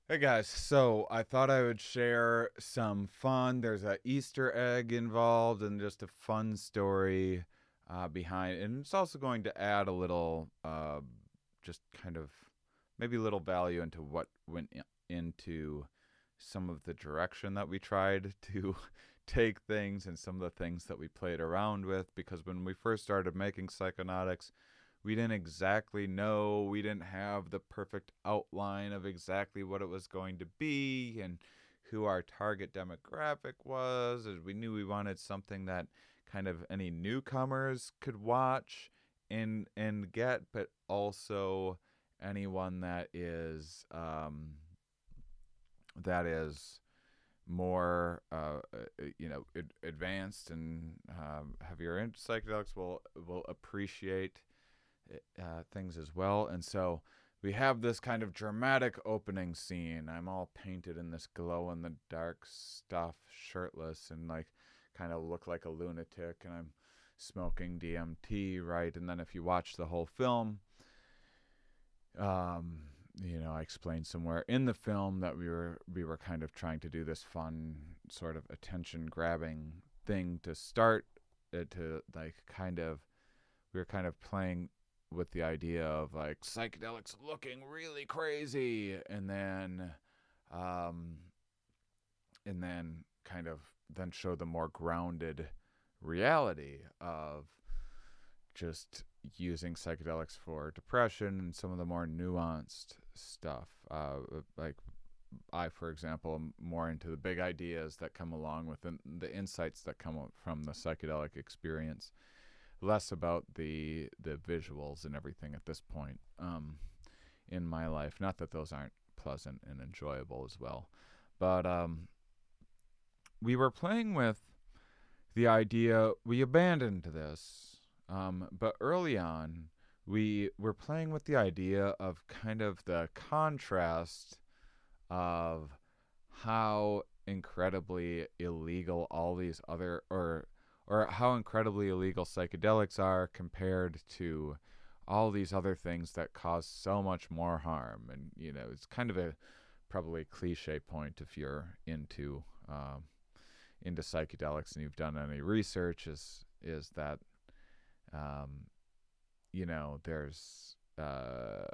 Hey guys, so I thought I would share some fun. There's a Easter egg involved and just a fun story behind, and it's also going to add a little, just kind of maybe a little value into what went into some of the direction that we tried to take things and some of the things that we played around with. Because when we first started making psychonautics, we didn't exactly know. We didn't have the perfect outline of exactly what it was going to be and who our target demographic was. As we knew we wanted something that kind of any newcomers could watch and get, but also anyone that is more advanced and heavier into psychedelics will appreciate things as well. And so we have this kind of dramatic opening scene. I'm all painted in this glow in the dark stuff, shirtless, and like kind of look like a lunatic, and I'm smoking DMT, right? And then if you watch the whole film, um, I explained somewhere in the film that we were kind of trying to do this fun sort of attention grabbing thing to start to like kind of we were kind of playing with the idea of like psychedelics looking really crazy, um and then kind of then show the more grounded reality of just using psychedelics for depression and some of the more nuanced stuff. Like I, for example, am more into the big ideas that come along with the insights that come from the psychedelic experience, less about the visuals and everything at this point in my life. Not that those aren't pleasant and enjoyable as well, but we were playing with the idea. We abandoned this, but early on, we were playing with the idea of kind of the contrast of how incredibly illegal all these other or how incredibly illegal psychedelics are compared to all these other things that cause so much more harm. And it's kind of a probably cliche point if you're into psychedelics and you've done any research, is that there's uh,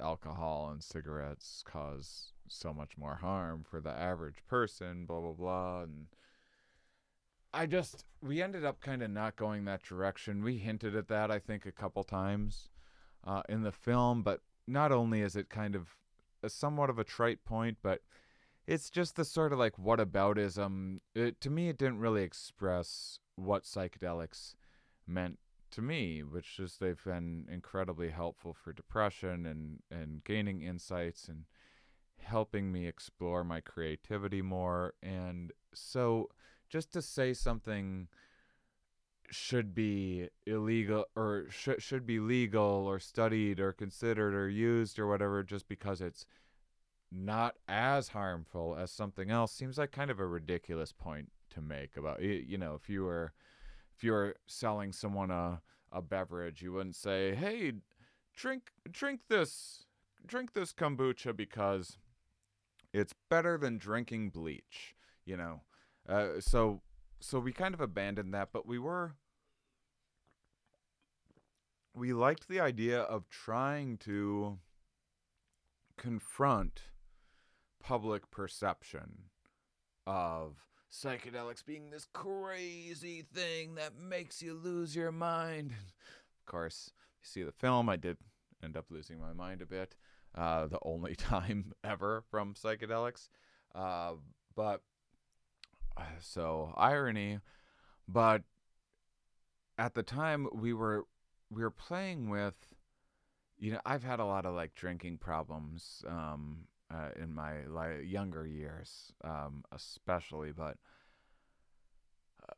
alcohol and cigarettes cause so much more harm for the average person, blah blah blah. And we ended up kind of not going that direction. We hinted at that, I think, a couple times in the film, but not only is it kind of a somewhat of a trite point, but it's just the sort of like whataboutism. To me, it didn't really express what psychedelics meant to me, which is they've been incredibly helpful for depression and gaining insights and helping me explore my creativity more. And so just to say something should be illegal or should be legal or studied or considered or used or whatever just because it's not as harmful as something else seems like kind of a ridiculous point to make about if you were selling someone a beverage, you wouldn't say, "Hey, drink this kombucha because it's better than drinking bleach." You know, so we kind of abandoned that, but we liked the idea of trying to confront public perception of psychedelics being this crazy thing that makes you lose your mind. Of course, you see the film, I did end up losing my mind a bit. The only time ever from psychedelics. But so irony, but at the time we were playing with, I've had a lot of like drinking problems in my younger years, especially, but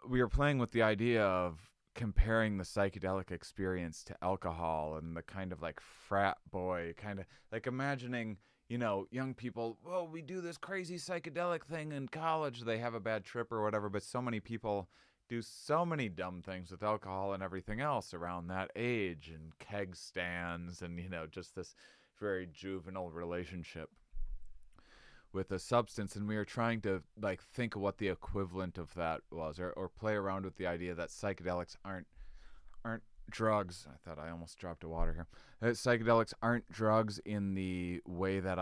we were playing with the idea of comparing the psychedelic experience to alcohol and the kind of like frat boy kind of like imagining, young people, well, we do this crazy psychedelic thing in college, they have a bad trip or whatever, but so many people do so many dumb things with alcohol and everything else around that age, and keg stands and just this very juvenile relationship with a substance, and we were trying to like think of what the equivalent of that was, or play around with the idea that psychedelics aren't drugs. I thought I almost dropped a water here. Psychedelics aren't drugs in the way that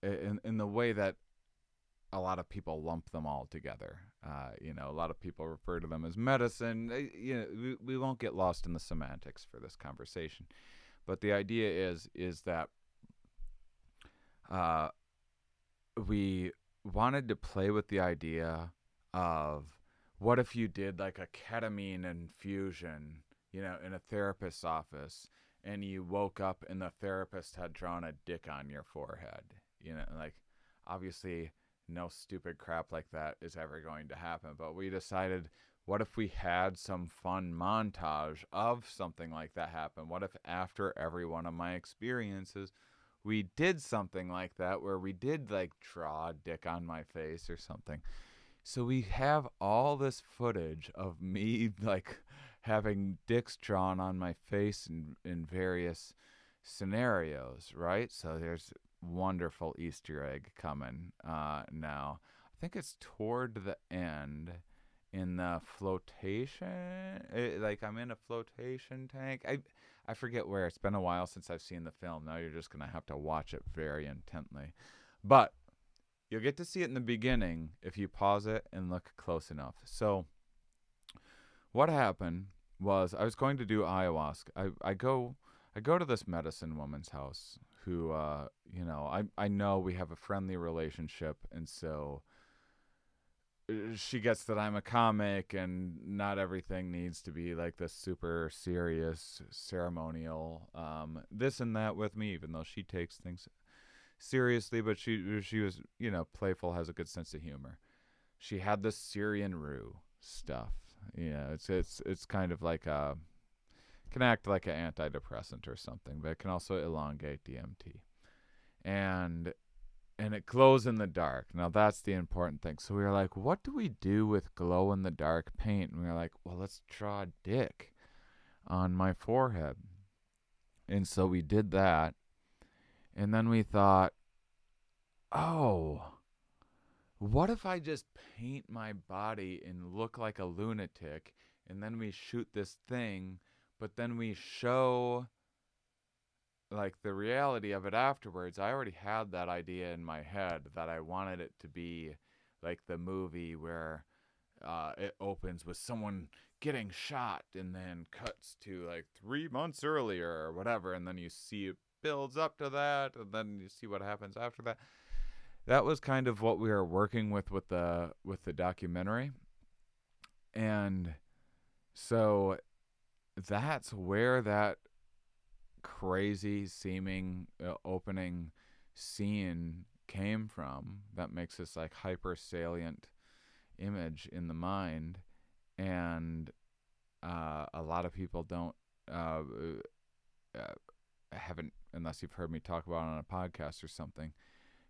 in the way that a lot of people lump them all together. A lot of people refer to them as medicine. We won't get lost in the semantics for this conversation, but the idea is that we wanted to play with the idea of what if you did like a ketamine infusion, in a therapist's office, and you woke up and the therapist had drawn a dick on your forehead. Like obviously no stupid crap like that is ever going to happen, but we decided, what if we had some fun montage of something like that happen? What if after every one of my experiences we did something like that, where we did like draw a dick on my face or something? So we have all this footage of me like having dicks drawn on my face in various scenarios, right? So there's wonderful Easter egg coming now. I think it's toward the end in the flotation. Like I'm in a flotation tank. I forget where. It's been a while since I've seen the film. Now you're just going to have to watch it very intently. But you'll get to see it in the beginning if you pause it and look close enough. So what happened was I was going to do ayahuasca. I go to this medicine woman's house who, I know we have a friendly relationship, and so she gets that I'm a comic and not everything needs to be like this super serious ceremonial this and that with me, even though she takes things seriously, but she was, playful, has a good sense of humor. She had the Syrian rue stuff. It's kind of like can act like an antidepressant or something, but it can also elongate DMT. And it glows in the dark. Now that's the important thing. So we were like, what do we do with glow in the dark paint? And we were like, well, let's draw a dick on my forehead. And so we did that. And then we thought, oh, what if I just paint my body and look like a lunatic, and then we shoot this thing, but then we show like the reality of it afterwards? I already had that idea in my head that I wanted it to be like the movie where it opens with someone getting shot and then cuts to like 3 months earlier or whatever, and then you see it builds up to that, and then you see what happens after that. That was kind of what we were working with the documentary. And so that's where that crazy seeming opening scene came from, that makes this like hyper salient image in the mind. And a lot of people don't haven't, unless you've heard me talk about it on a podcast or something,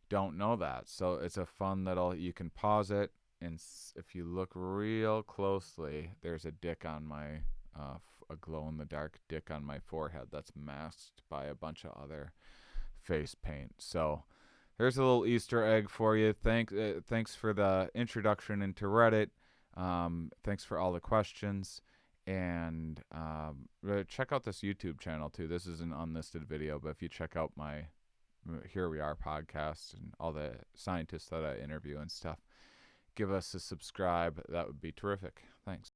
don't know that. So it's a fun little, you can pause it, and if you look real closely, there's a dick on my a glow in the dark dick on my forehead that's masked by a bunch of other face paint. So there's a little Easter egg for you. Thanks for the introduction into Reddit. Thanks for all the questions. And check out this YouTube channel too. This is an unlisted video, but if you check out my Here We Are podcast and all the scientists that I interview and stuff, give us a subscribe. That would be terrific. Thanks.